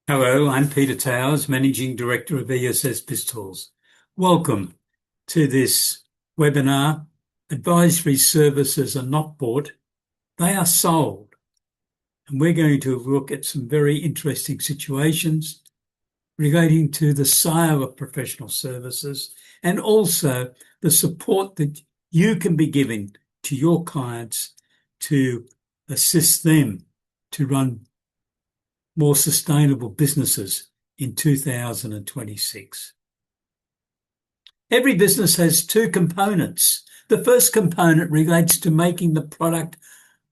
Hello, I'm Peter Towers, Managing Director of ESS BIZTOOLS. Welcome to this webinar. Advisory services are not bought, they are sold. And we're going to look at some very interesting situations relating to the sale of professional services and also the support that you can be giving to your clients to assist them to run more sustainable businesses in 2026. Every business has two components. The first component relates to making the product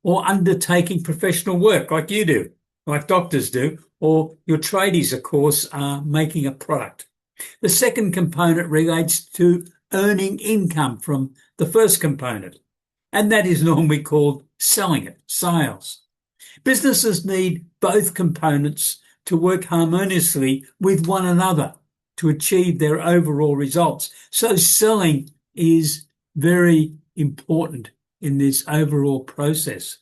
or undertaking professional work like you do, like doctors do, or your tradies, of course, are making a product. The second component relates to earning income from the first component, and that is normally called selling it, sales. Businesses need both components to work harmoniously with one another to achieve their overall results. So selling is very important in this overall process.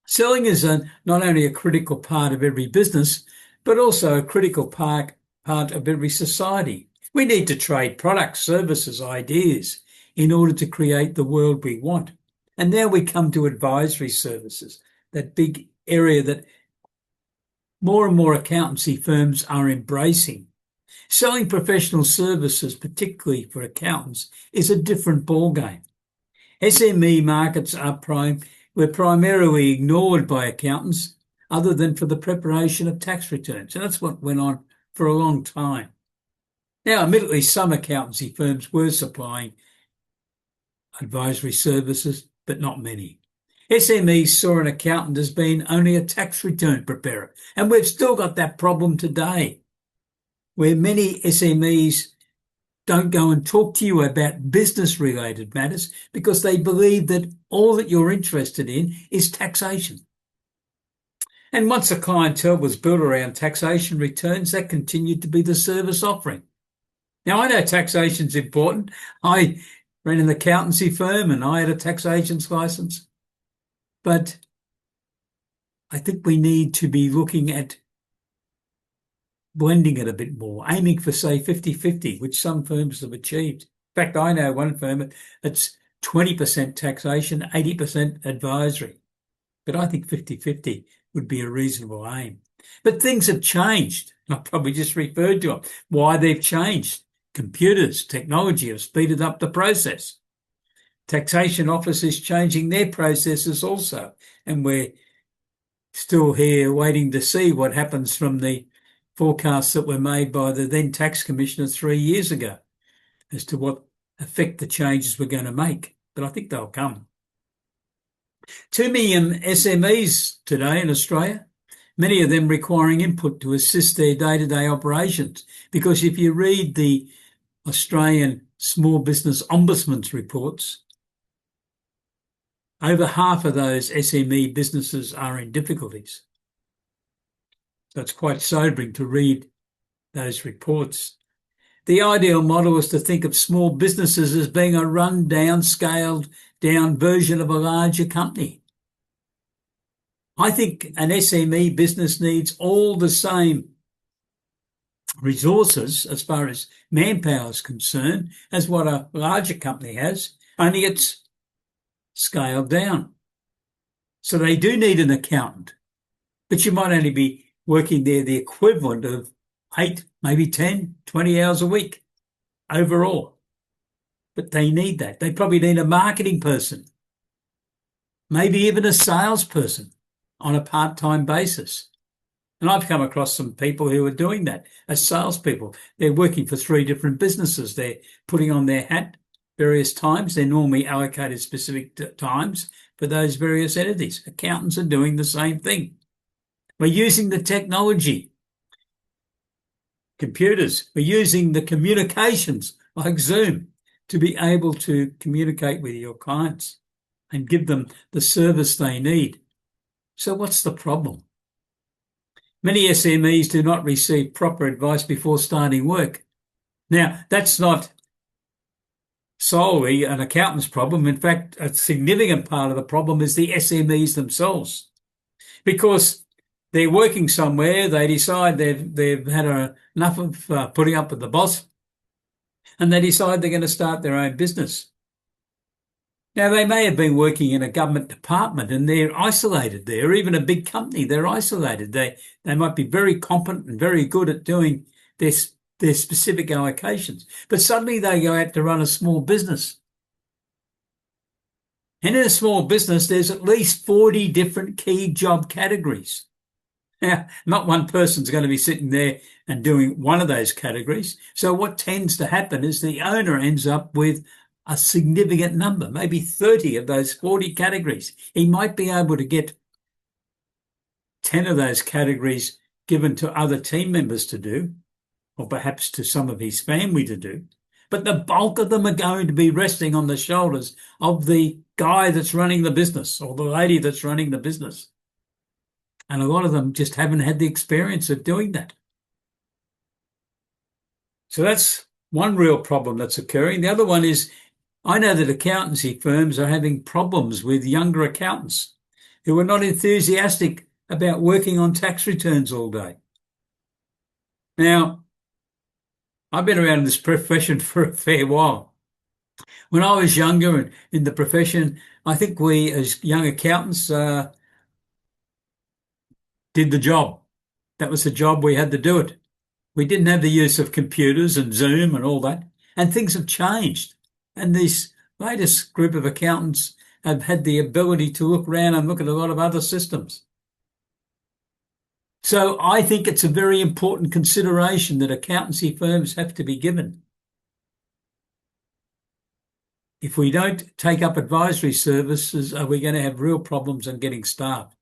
Selling is not only a critical part of every business, but also a critical part of every society. We need to trade products, services, ideas in order to create the world we want. And now we come to advisory services, that big area that more and more accountancy firms are embracing. Selling professional services, particularly for accountants, is a different ballgame. SME markets were primarily ignored by accountants other than for the preparation of tax returns. And that's what went on for a long time. Now, admittedly, some accountancy firms were supplying advisory services, but not many. SMEs saw an accountant as being only a tax return preparer, and we've still got that problem today, where many SMEs don't go and talk to you about business-related matters because they believe that all that you're interested in is taxation. And once the clientele was built around taxation returns, that continued to be the service offering. Now, I know taxation's important. I ran an accountancy firm and I had a tax agent's license. But I think we need to be looking at blending it a bit more, aiming for, say, 50-50, which some firms have achieved. In fact, I know one firm, it's 20% taxation, 80% advisory. But I think 50-50 would be a reasonable aim. But things have changed. I probably just referred to them. Why they've changed. Computers, technology have speeded up the process. Taxation office is changing their processes also. And we're still here waiting to see what happens from the forecasts that were made by the then tax commissioner 3 years ago as to what effect the changes we're going to make. But I think they'll come. 2 million SMEs today in Australia, many of them requiring input to assist their day-to-day operations. Because if you read the Australian Small Business Ombudsman's reports, over half of those SME businesses are in difficulties. So it's quite sobering to read those reports. The ideal model is to think of small businesses as being a run-down, scaled-down version of a larger company. I think an SME business needs all the same resources as far as manpower is concerned as what a larger company has, only it's scaled down. So they do need an accountant, but you might only be working there the equivalent of 8, maybe 10, 20 hours a week overall. But they need that. They probably need a marketing person, maybe even a salesperson on a part-time basis. And I've come across some people who are doing that as salespeople. They're working for 3 different businesses. They're putting on their hat various times. They're normally allocated specific times for those various entities. Accountants are doing the same thing. We're using the technology, computers. We're using the communications like Zoom to be able to communicate with your clients and give them the service they need. So what's the problem? Many SMEs do not receive proper advice before starting work. Now, that's not solely an accountant's problem. In fact, a significant part of the problem is the SMEs themselves. Because They're working somewhere. They decide they've had enough of putting up with the boss, and they decide they're going to start their own business. Now, they may have been working in a government department and they're isolated there, or even a big company, they're isolated. They might be very competent and very good at doing their, their specific allocations, but suddenly they go out to run a small business. And in a small business, there's at least 40 different key job categories. Now, not one person's going to be sitting there and doing one of those categories. So what tends to happen is the owner ends up with a significant number, maybe 30 of those 40 categories. He might be able to get 10 of those categories given to other team members to do, or perhaps to some of his family to do. But the bulk of them are going to be resting on the shoulders of the guy that's running the business or the lady that's running the business. And a lot of them just haven't had the experience of doing that. So that's one real problem that's occurring. The other one is, I know that accountancy firms are having problems with younger accountants who are not enthusiastic about working on tax returns all day. Now, I've been around this profession for a fair while. When I was younger and in the profession, I think we as young accountants did the job. That was the job, we had to do it. We didn't have the use of computers and Zoom and all that, and things have changed. And this latest group of accountants have had the ability to look around and look at a lot of other systems. So I think it's a very important consideration that accountancy firms have to be given. If we don't take up advisory services, are we going to have real problems in getting staff?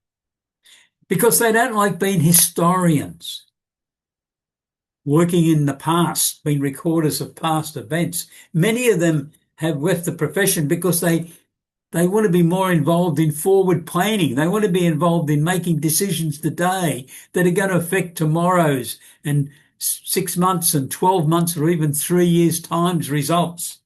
Because they don't like being historians, working in the past, being recorders of past events. Many of them have left the profession because they want to be more involved in forward planning. They want to be involved in making decisions today that are going to affect tomorrow's and 6 months and 12 months or even 3 years' time's results.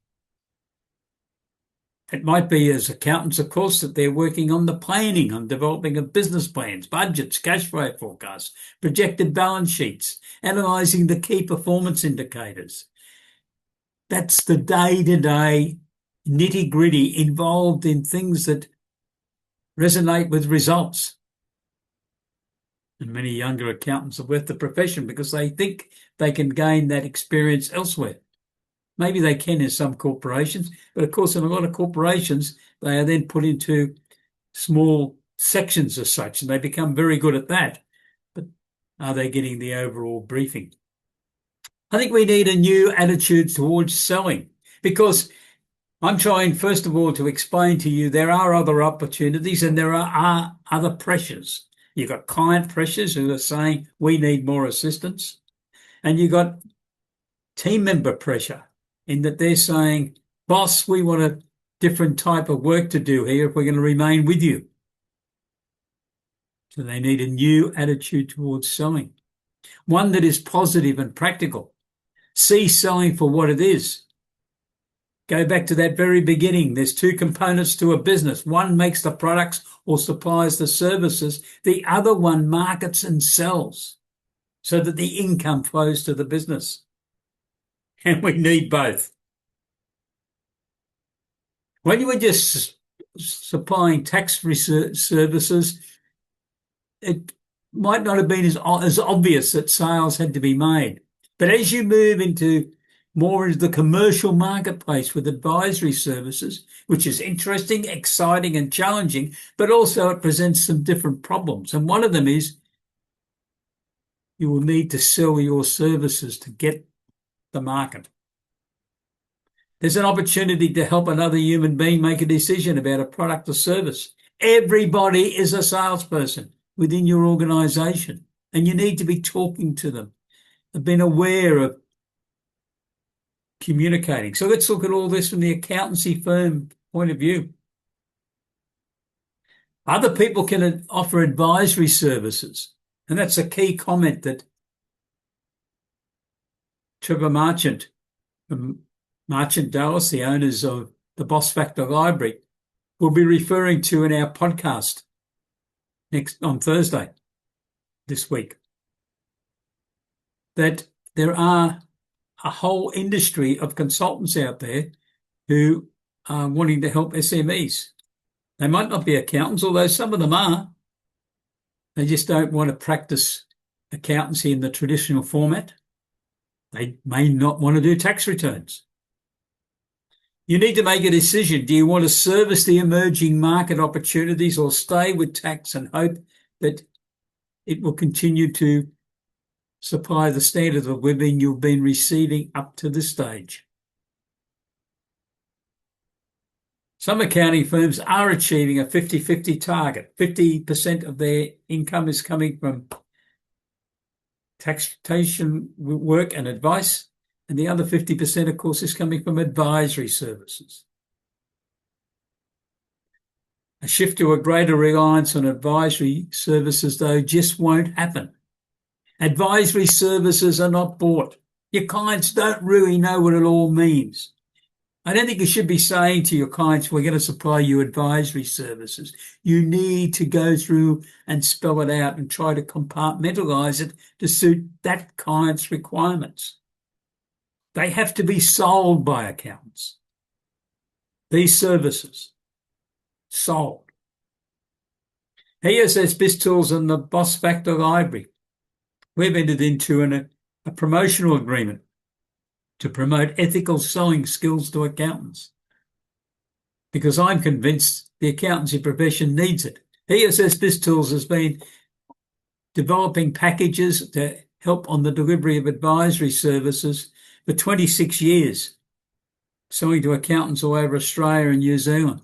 It might be as accountants, of course, that they're working on the planning, on developing of business plans, budgets, cash flow forecasts, projected balance sheets, analysing the key performance indicators. That's the day-to-day nitty-gritty involved in things that resonate with results. And many younger accountants have left the profession because they think they can gain that experience elsewhere. Maybe they can in some corporations, but of course in a lot of corporations, they are then put into small sections as such, and they become very good at that. But are they getting the overall briefing? I think we need a new attitude towards selling, because I'm trying, first of all, to explain to you there are other opportunities and there are other pressures. You've got client pressures who are saying we need more assistance, and you've got team member pressure in that they're saying, boss, we want a different type of work to do here if we're going to remain with you. So they need a new attitude towards selling, one that is positive and practical. See selling for what it is. Go back to that very beginning. There's two components to a business. One makes the products or supplies the services. The other one markets and sells so that the income flows to the business. And we need both. When you were just supplying tax services, it might not have been as obvious that sales had to be made. But as you move more into the commercial marketplace with advisory services, which is interesting, exciting and challenging, but also it presents some different problems. And one of them is you will need to sell your services to get the market. There's an opportunity to help another human being make a decision about a product or service. Everybody is a salesperson within your organisation, and you need to be talking to them and being aware of communicating. So let's look at all this from the accountancy firm point of view. Other people can offer advisory services, and that's a key comment that Trevor Marchant from Marchant Dallas, the owners of the Boss Factor Library, will be referring to in our podcast on Thursday. this week that there are a whole industry of consultants out there who are wanting to help SMEs. They might not be accountants, although some of them are. They just don't want to practice accountancy in the traditional format. They may not want to do tax returns. You need to make a decision. Do you want to service the emerging market opportunities or stay with tax and hope that it will continue to supply the standard of living you've been receiving up to this stage? Some accounting firms are achieving a 50-50 target. 50% of their income is coming from taxation work and advice, and the other 50%, of course, is coming from advisory services. A shift to a greater reliance on advisory services, though, just won't happen. Advisory services are not bought. Your clients don't really know what it all means. I don't think you should be saying to your clients, we're going to supply you advisory services. You need to go through and spell it out and try to compartmentalize it to suit that client's requirements. They have to be sold by accountants. These services, sold. ESS BIZTOOLS and the Boss Factor Library, we've entered into a promotional agreement to promote ethical selling skills to accountants, because I'm convinced the accountancy profession needs it. ESS BIZTOOLS has been developing packages to help on the delivery of advisory services for 26 years, selling to accountants all over Australia and New Zealand.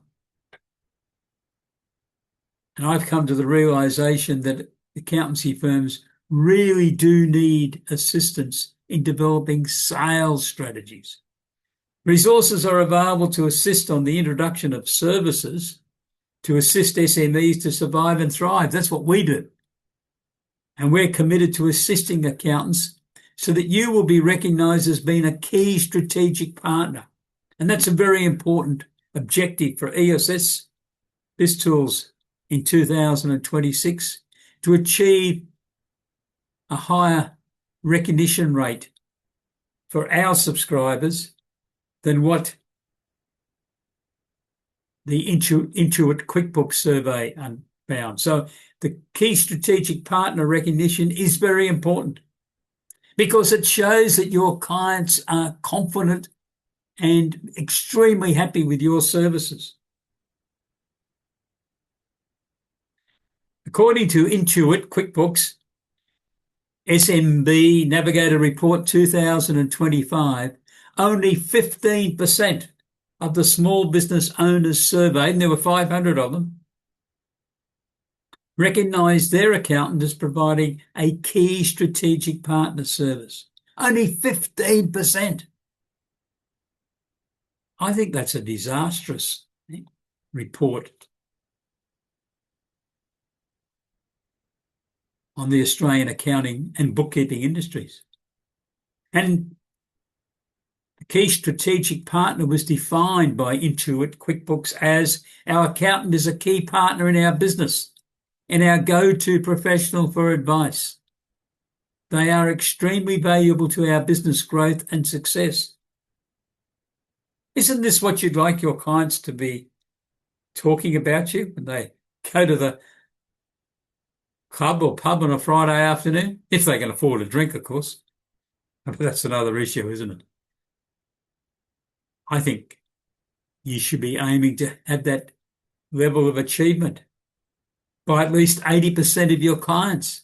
And I've come to the realisation that accountancy firms really do need assistance in developing sales strategies. Resources are available to assist on the introduction of services to assist SMEs to survive and thrive. That's what we do. And we're committed to assisting accountants so that you will be recognised as being a key strategic partner. And that's a very important objective for ESS BIZTOOLS in 2026, to achieve a higher recognition rate for our subscribers than what the Intuit QuickBooks survey found. So the key strategic partner recognition is very important because it shows that your clients are confident and extremely happy with your services. According to Intuit QuickBooks SMB Navigator Report 2025, only 15% of the small business owners surveyed, and there were 500 of them, recognised their accountant as providing a key strategic partner service. Only 15%. I think that's a disastrous report on the Australian accounting and bookkeeping industries. And the key strategic partner was defined by Intuit QuickBooks as our accountant is a key partner in our business and our go-to professional for advice. They are extremely valuable to our business growth and success. Isn't this what you'd like your clients to be talking about you when they go to the club or pub on a Friday afternoon? If they can afford a drink, of course. But that's another issue, isn't it? I think you should be aiming to have that level of achievement by at least 80% of your clients,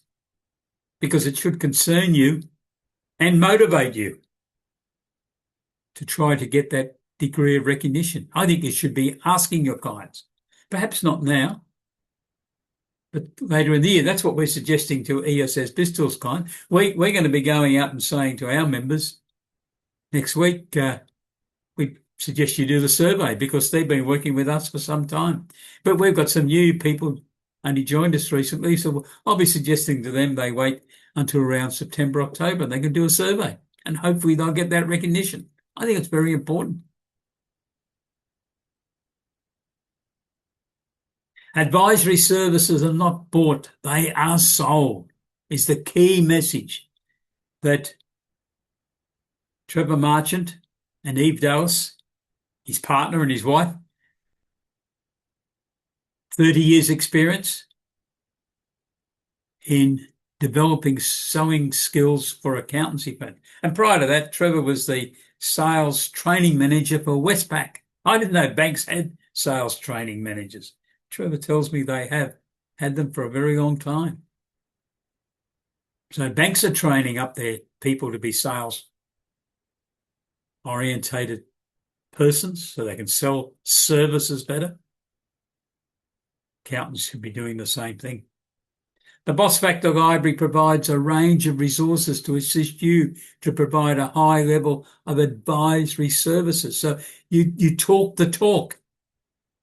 because it should concern you and motivate you to try to get that degree of recognition. I think you should be asking your clients, perhaps not now, but later in the year. That's what we're suggesting to ESS BIZTOOLS clients. We're going to be going out and saying to our members next week, we suggest you do the survey, because they've been working with us for some time. But we've got some new people only joined us recently, so I'll be suggesting to them they wait until around September, October, and they can do a survey, and hopefully they'll get that recognition. I think it's very important. Advisory services are not bought, they are sold. is the key message that Trevor Marchant and Eve Dallas, his partner and his wife, 30 years experience in developing sewing skills for accountancy firms. And prior to that, Trevor was the sales training manager for Westpac. I didn't know banks had sales training managers. Trevor tells me they have had them for a very long time. So banks are training up their people to be sales orientated persons so they can sell services better. Accountants should be doing the same thing. The Boss Factor Library provides a range of resources to assist you to provide a high level of advisory services. So you talk the talk.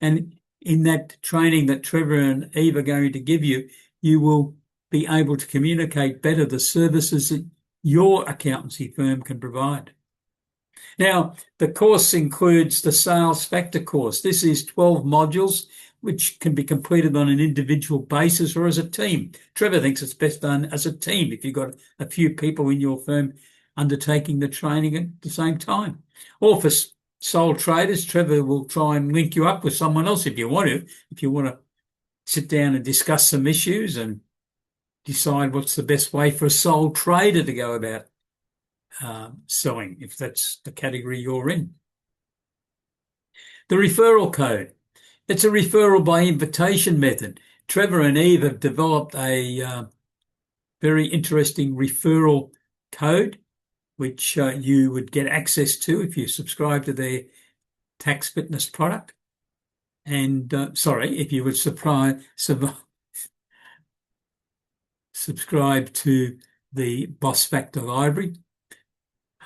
And in that training that Trevor and Eve are going to give you, you will be able to communicate better the services that your accountancy firm can provide. Now, the course includes the Sales Factor course. This is 12 modules, which can be completed on an individual basis or as a team. Trevor thinks it's best done as a team if you've got a few people in your firm undertaking the training at the same time. Or for sole traders, Trevor will try and link you up with someone else if you want to sit down and discuss some issues and decide what's the best way for a sole trader to go about selling, if that's the category you're in. The referral code. It's a referral by invitation method. Trevor and Eve have developed a very interesting referral code, which you would get access to if you subscribe to their tax fitness product. And if you would subscribe to the Boss Factor Library.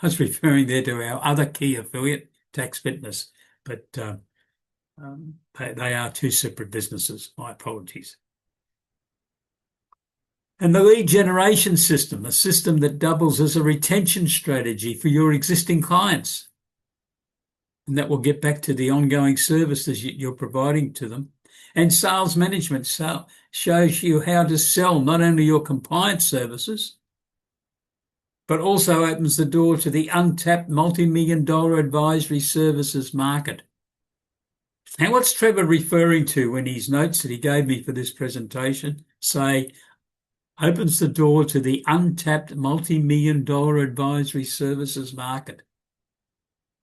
I was referring there to our other key affiliate, Tax Fitness, but they are two separate businesses. My apologies. And the lead generation system, a system that doubles as a retention strategy for your existing clients. And that will get back to the ongoing services you're providing to them. And sales management shows you how to sell not only your compliance services, but also opens the door to the untapped multi-million-dollar advisory services market. Now, what's Trevor referring to when his notes that he gave me for this presentation say opens the door to the untapped multi-million-dollar advisory services market?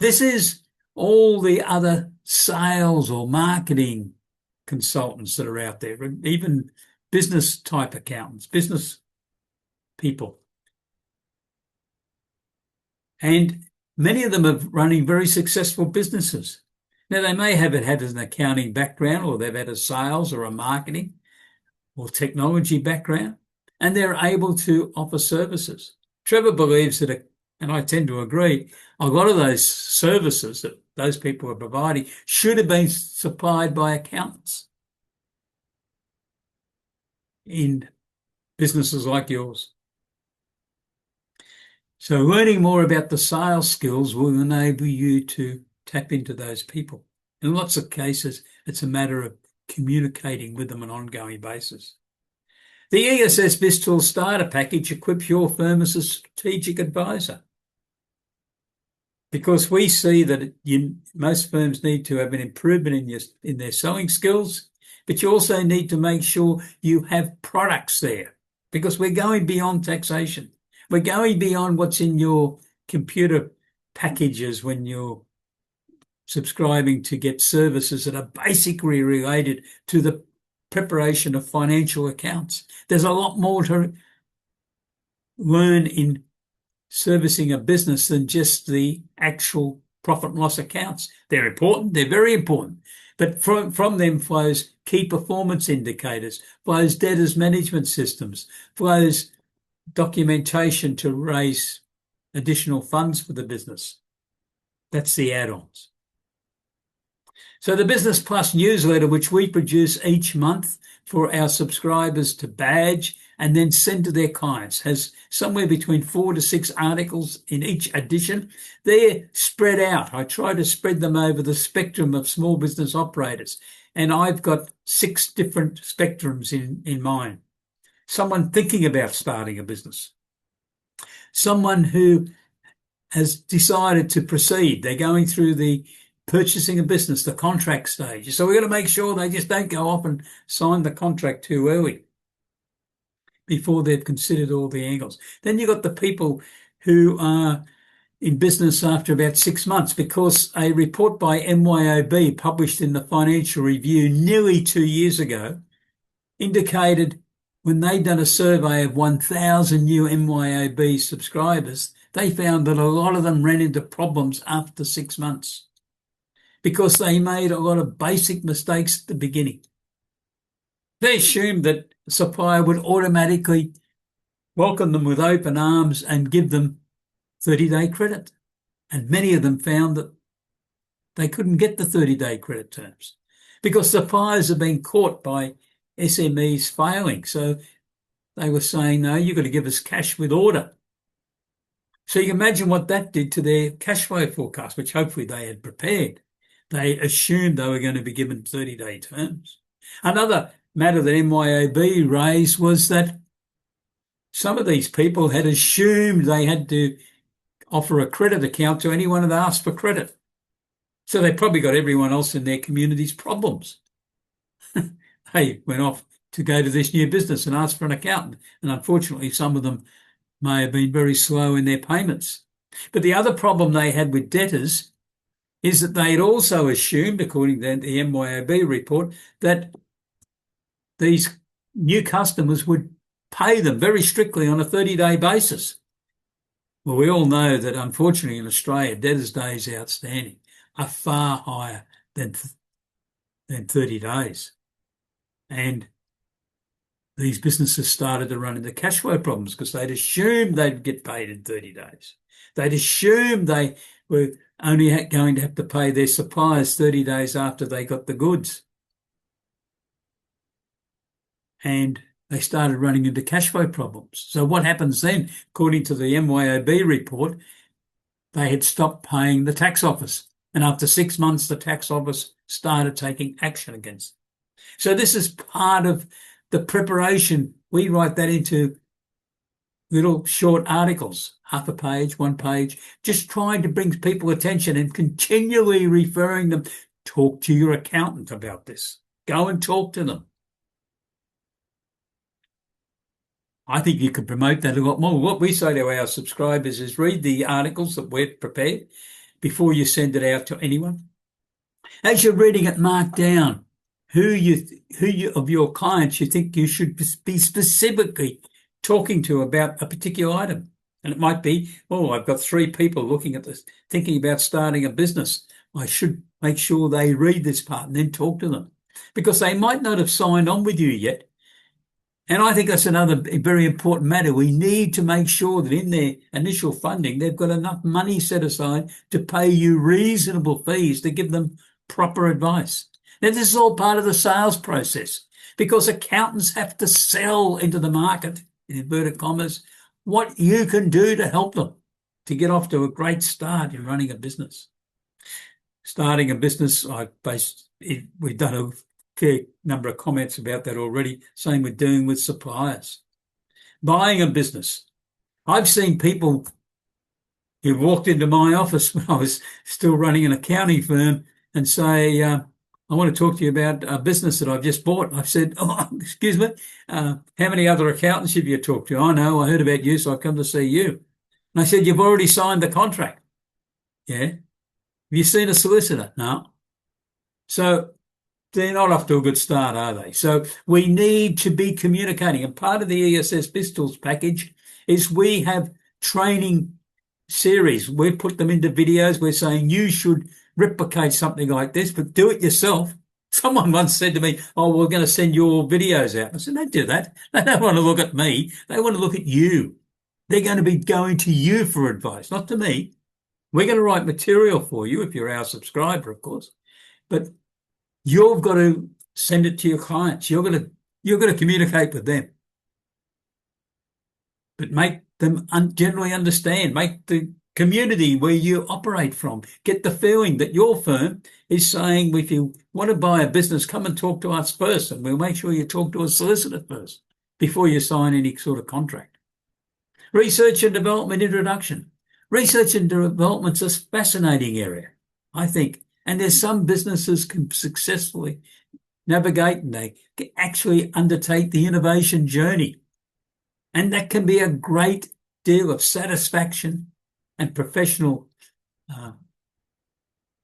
This is all the other sales or marketing consultants that are out there, even business-type accountants, business people. And many of them are running very successful businesses. Now, they may have had an accounting background, or they've had a sales or a marketing or technology background, and they're able to offer services. Trevor believes that, and I tend to agree, a lot of those services that those people are providing should have been supplied by accountants in businesses like yours. So learning more about the sales skills will enable you to tap into those people. In lots of cases, it's a matter of communicating with them on an ongoing basis. The ESS BIZTOOLS starter package equips your firm as a strategic advisor, because we see that most firms need to have an improvement in their selling skills, but you also need to make sure you have products there, because we're going beyond taxation. We're going beyond what's in your computer packages when you're subscribing to get services that are basically related to the preparation of financial accounts. There's a lot more to learn in servicing a business than just the actual profit and loss accounts. They're important. They're very important. But from them flows key performance indicators, flows debtors management systems, flows documentation to raise additional funds for the business. That's the add-ons. So the Business Plus newsletter, which we produce each month for our subscribers to badge and then send to their clients, has somewhere between 4 to 6 articles in each edition. They're spread out. I try to spread them over the spectrum of small business operators, and I've got 6 different spectrums in mind. someone thinking about starting a business, someone who has decided to proceed. They're going through the purchasing a business, the contract stage. So we've got to make sure they just don't go off and sign the contract too early before they've considered all the angles. Then you've got the people who are in business after about 6 months, because a report by MYOB published in the Financial Review nearly 2 years ago indicated, when they'd done a survey of 1,000 new MYOB subscribers, they found that a lot of them ran into problems after 6 months because they made a lot of basic mistakes at the beginning. They assumed that the supplier would automatically welcome them with open arms and give them 30-day credit. And many of them found that they couldn't get the 30-day credit terms because suppliers have been caught by SMEs failing. So they were saying, no, you've got to give us cash with order. So you can imagine what that did to their cash flow forecast, which hopefully they had prepared. They assumed they were going to be given 30-day terms. Another matter that MYOB raised was that some of these people had assumed they had to offer a credit account to anyone that asked for credit. So they probably got everyone else in their community's problems. They went off to go to this new business and ask for an accountant. And unfortunately, some of them may have been very slow in their payments. But the other problem they had with debtors is that they had also assumed, according to the MYOB report, that these new customers would pay them very strictly on a 30-day basis. Well, we all know that, unfortunately, in Australia, debtors' days outstanding are far higher than 30 days. And these businesses started to run into cash flow problems because they'd assumed they'd get paid in 30 days. They'd assumed they were only going to have to pay their suppliers 30 days after they got the goods. And they started running into cash flow problems. So what happens then? According to the MYOB report, they had stopped paying the tax office. And after 6 months, the tax office started taking action against them. So this is part of the preparation. We write that into little short articles, half a page, 1 page, just trying to bring people attention and continually referring them. Talk to your accountant about this. Go and talk to them. I think you could promote that a lot more. What we say to our subscribers is read the articles that we've prepared before you send it out to anyone. As you're reading it, mark down who of your clients you think you should be specifically talking to about a particular item. And it might be, I've got 3 people looking at this, thinking about starting a business. I should make sure they read this part and then talk to them, because they might not have signed on with you yet. And I think that's another very important matter. We need to make sure that in their initial funding, they've got enough money set aside to pay you reasonable fees to give them proper advice. Now, this is all part of the sales process, because accountants have to sell into the market, in inverted commas, what you can do to help them to get off to a great start in running a business. Starting a business, we've done a fair number of comments about that already. Same with doing with suppliers. Buying a business. I've seen people who walked into my office when I was still running an accounting firm and say, I want to talk to you about a business that I've just bought. I've said, excuse me, how many other accountants have you talked to? I know, I heard about you, so I've come to see you. And I said, you've already signed the contract. Yeah. Have you seen a solicitor? No. So they're not off to a good start, are they? So we need to be communicating. And part of the ESS BIZTOOLS package is we have training series. We've put them into videos. We're saying you should replicate something like this, but do it yourself. Someone once said to me, we're going to send your videos out. I said, don't do that. They don't want to look at me. They want to look at you. They're going to be going to you for advice, not to me. We're going to write material for you if you're our subscriber, of course. But you've got to send it to your clients. You're going to communicate with them. But make them generally understand. Make the community where you operate from get the feeling that your firm is saying, if you want to buy a business, come and talk to us first, and we'll make sure you talk to a solicitor first. before you sign any sort of contract. Research and development introduction. Research and development's a fascinating area, I think, and there's some businesses can successfully navigate and they can actually undertake the innovation journey. And that can be a great deal of satisfaction and professional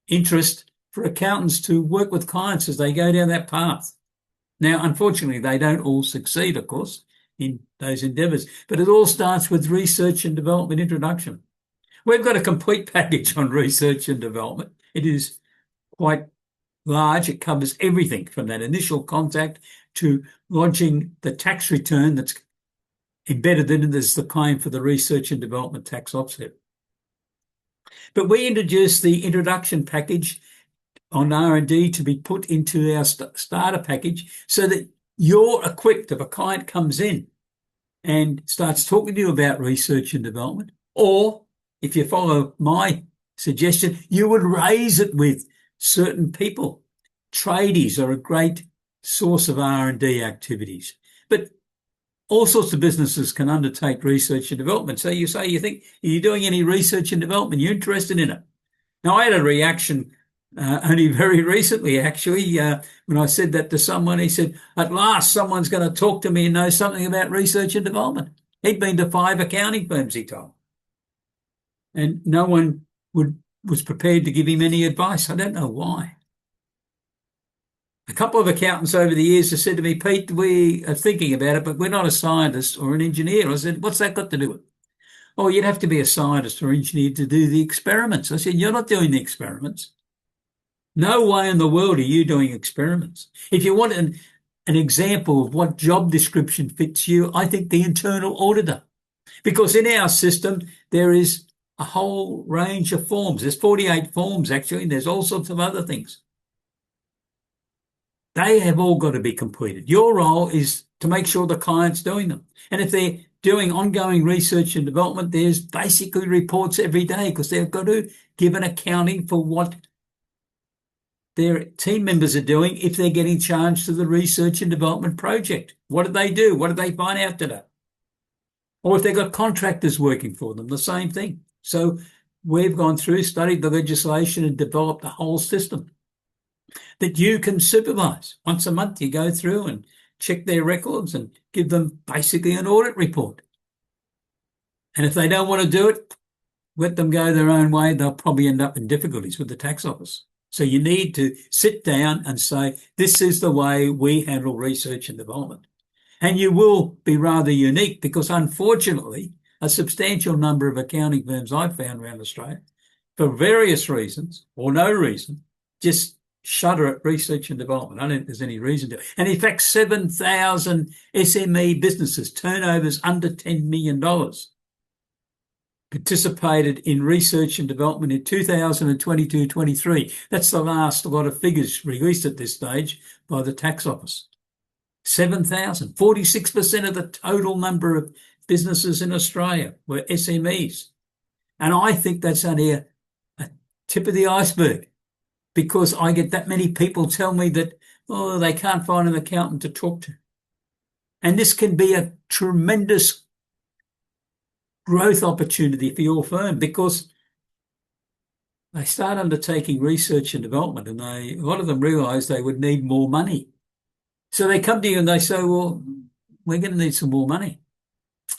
interest for accountants to work with clients as they go down that path. Now, unfortunately, they don't all succeed, of course, in those endeavours, but it all starts with research and development introduction. We've got a complete package on research and development. It is quite large. It covers everything from that initial contact to lodging the tax return that's embedded in it as the claim for the research and development tax offset. But we introduced the introduction package on R&D to be put into our starter package so that you're equipped if a client comes in and starts talking to you about research and development, or if you follow my suggestion, you would raise it with certain people. Tradies are a great source of R&D activities, but all sorts of businesses can undertake research and development. So you say, you think, are you doing any research and development? You're interested in it. Now, I had a reaction only very recently, actually, when I said that to someone. He said, at last, someone's going to talk to me and know something about research and development. He'd been to 5 accounting firms, he told. And no one was prepared to give him any advice. I don't know why. A couple of accountants over the years have said to me, Pete, we are thinking about it, but we're not a scientist or an engineer. I said, what's that got to do with it? Oh, you'd have to be a scientist or engineer to do the experiments. I said, you're not doing the experiments. No way in the world are you doing experiments. If you want an example of what job description fits you, I think the internal auditor. Because in our system, there is a whole range of forms. There's 48 forms, actually, and there's all sorts of other things. They have all got to be completed. Your role is to make sure the client's doing them. And if they're doing ongoing research and development, there's basically reports every day because they've got to give an accounting for what their team members are doing if they're getting charged to the research and development project. What did they do? What did they find out today? Or if they've got contractors working for them, the same thing. So we've gone through, studied the legislation and developed a whole system that you can supervise. Once a month you go through and check their records and give them basically an audit report. And if they don't want to do it, let them go their own way. They'll probably end up in difficulties with the tax office. So you need to sit down and say, this is the way we handle research and development. And you will be rather unique because, unfortunately, a substantial number of accounting firms I've found around Australia, for various reasons or no reason, just shudder at research and development. I don't think there's any reason to. And in fact, 7,000 SME businesses, turnovers under $10 million, participated in research and development in 2022-23. That's the last lot of figures released at this stage by the tax office. 7,000, 46% of the total number of businesses in Australia were SMEs. And I think that's only a tip of the iceberg, because I get that many people tell me that, they can't find an accountant to talk to. And this can be a tremendous growth opportunity for your firm because they start undertaking research and development and a lot of them realise they would need more money. So they come to you and they say, well, we're going to need some more money.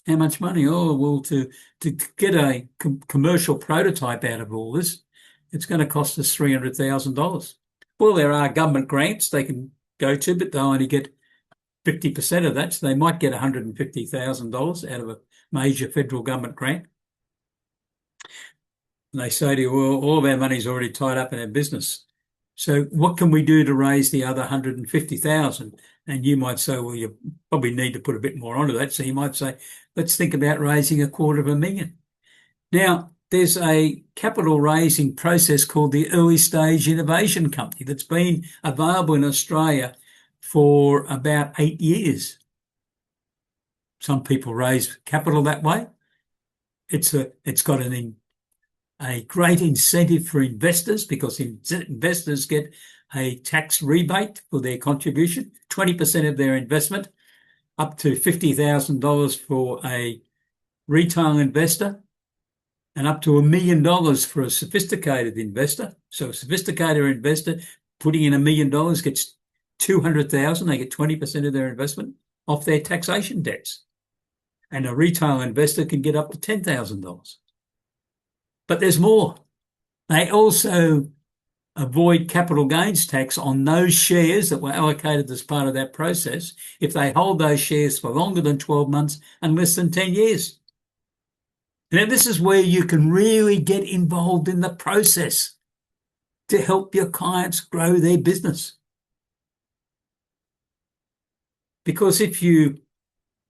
How much money? Oh, well, to get a commercial prototype out of all this, it's going to cost us $300,000. Well, there are government grants they can go to, but they'll only get 50% of that. So they might get $150,000 out of a major federal government grant. And they say to you, well, all of our money's already tied up in our business. So what can we do to raise the other 150,000? And you might say, well, you probably need to put a bit more onto that. So you might say, let's think about raising $250,000. Now, there's a capital raising process called the Early Stage Innovation Company that's been available in Australia for about 8 years. Some people raise capital that way. It's got a great incentive for investors because investors get a tax rebate for their contribution, 20% of their investment up to $50,000 for a retail investor and up to $1 million for a sophisticated investor. So a sophisticated investor putting in $1 million gets $200,000. They get 20% of their investment off their taxation debts. And a retail investor can get up to $10,000. But there's more. They also avoid capital gains tax on those shares that were allocated as part of that process if they hold those shares for longer than 12 months and less than 10 years. Now, this is where you can really get involved in the process to help your clients grow their business. Because if you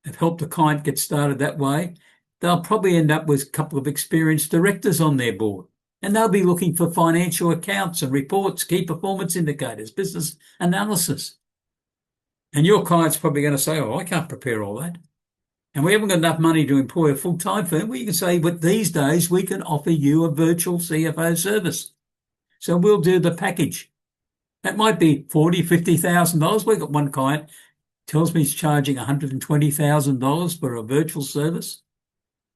have helped a client get started that way, they'll probably end up with a couple of experienced directors on their board. And they'll be looking for financial accounts and reports, key performance indicators, business analysis. And your client's probably going to say, oh, I can't prepare all that. And we haven't got enough money to employ a full-time firm. Well, you can say, but these days we can offer you a virtual CFO service. So we'll do the package. That might be $40,000, $50,000. We've got one client tells me he's charging $120,000 for a virtual service.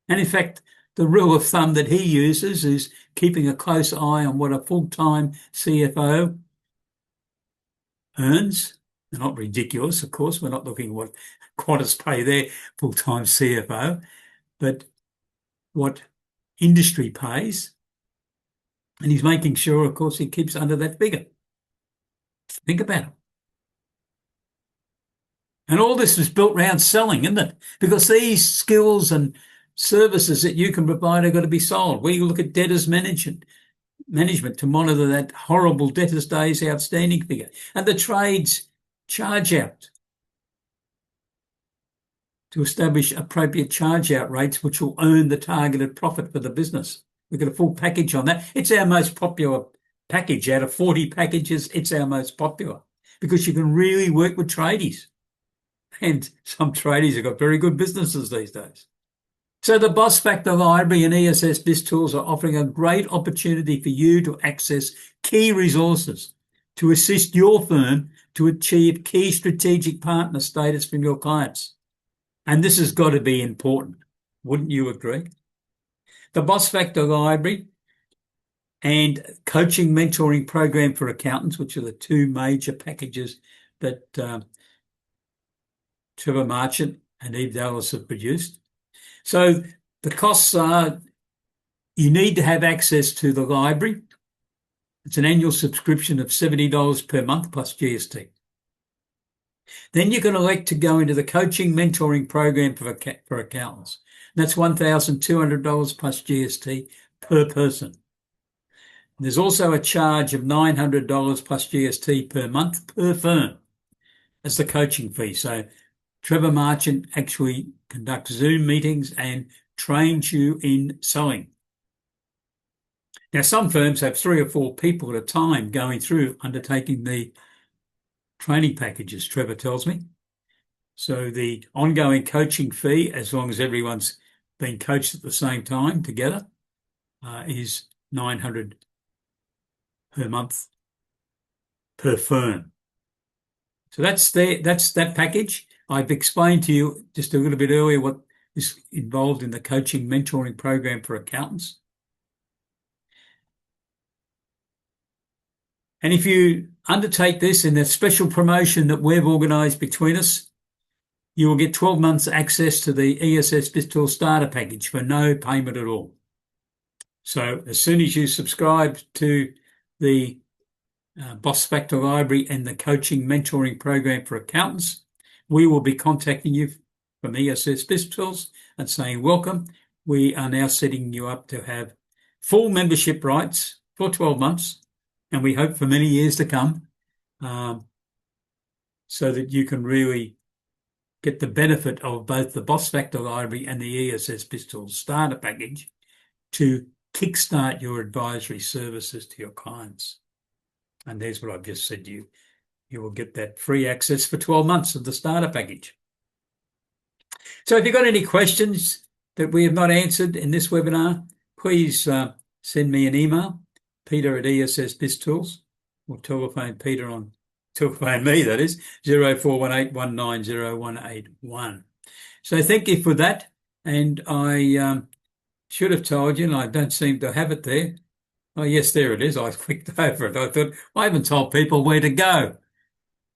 And in fact, the rule of thumb that he uses is keeping a close eye on what a full-time CFO earns. They're not ridiculous, of course. We're not looking at what Qantas pay their full-time CFO, but what industry pays. And he's making sure, of course, he keeps under that figure. Think about it. And all this is built around selling, isn't it? Because these skills and services that you can provide are going to be sold. We look at debtors management to monitor that horrible debtors days outstanding figure. And the trades charge out to establish appropriate charge out rates which will earn the targeted profit for the business. We've got a full package on that. It's our most popular package. Out of 40 packages, it's our most popular because you can really work with tradies. And some tradies have got very good businesses these days. So the Boss Factor Library and ESS BIZTOOLS are offering a great opportunity for you to access key resources to assist your firm to achieve key strategic partner status from your clients. And this has got to be important. Wouldn't you agree? The Boss Factor Library and Coaching Mentoring Program for Accountants, which are the two major packages that Trevor Marchant and Eve Dallas have produced. So the costs are, you need to have access to the library. It's an annual subscription of $70 per month plus GST. Then you can elect to go into the Coaching Mentoring Program for Accountants. And that's $1,200 plus GST per person. There's also a charge of $900 plus GST per month per firm as the coaching fee. So Trevor Marchant actually conducts Zoom meetings and trains you in selling. Now, some firms have 3 or 4 people at a time going through undertaking the training packages, Trevor tells me. So the ongoing coaching fee, as long as everyone's being coached at the same time together, is $900 per month per firm. So that's that package. I've explained to you just a little bit earlier what is involved in the Coaching Mentoring Program for Accountants. And if you undertake this in a special promotion that we've organised between us, you will get 12 months access to the ESS BIZTOOLS starter package for no payment at all. So as soon as you subscribe to the Boss Factor Library and the Coaching Mentoring Program for Accountants, we will be contacting you from ESS BIZTOOLS and saying, welcome, we are now setting you up to have full membership rights for 12 months, and we hope for many years to come, so that you can really get the benefit of both the Boss Factor Library and the ESS BIZTOOLS starter package to kickstart your advisory services to your clients. And there's what I've just said to you. You will get that free access for 12 months of the starter package. So if you've got any questions that we have not answered in this webinar, please send me an email, Peter at ESS BIZTOOLS, or telephone Peter on telephone me, that is, 0418190181. So thank you for that. And I should have told you, and I don't seem to have it there. Oh, yes, there it is. I clicked over it. I thought, I haven't told people where to go,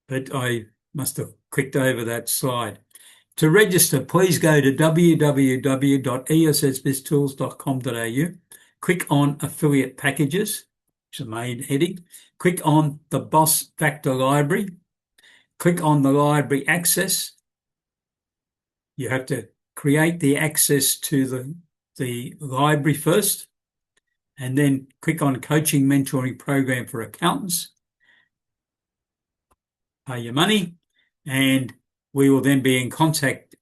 but I must have clicked over that slide. To register, please go to www.essbiztools.com.au. Click on Affiliate Packages, which is the main heading. Click on the Boss Factor Library. Click on the Library Access. You have to create the access to the library first, and then click on Coaching Mentoring Program for Accountants. Pay your money, and we will then be in contact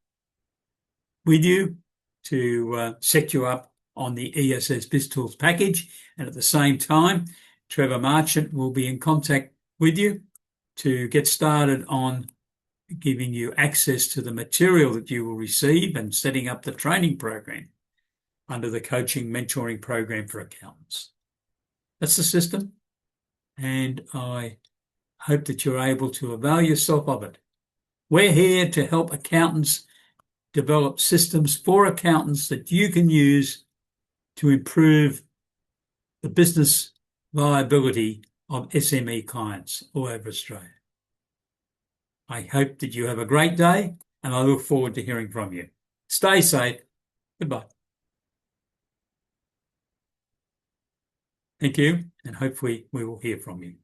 with you to set you up on the ESS BizTools package. And at the same time, Trevor Marchant will be in contact with you to get started on giving you access to the material that you will receive and setting up the training program under the Coaching Mentoring Program for Accountants. That's the system, and I hope that you're able to avail yourself of it. We're here to help accountants develop systems for accountants that you can use to improve the business viability of SME clients all over Australia. I hope that you have a great day, and I look forward to hearing from you. Stay safe. Goodbye. Thank you, and hopefully we will hear from you.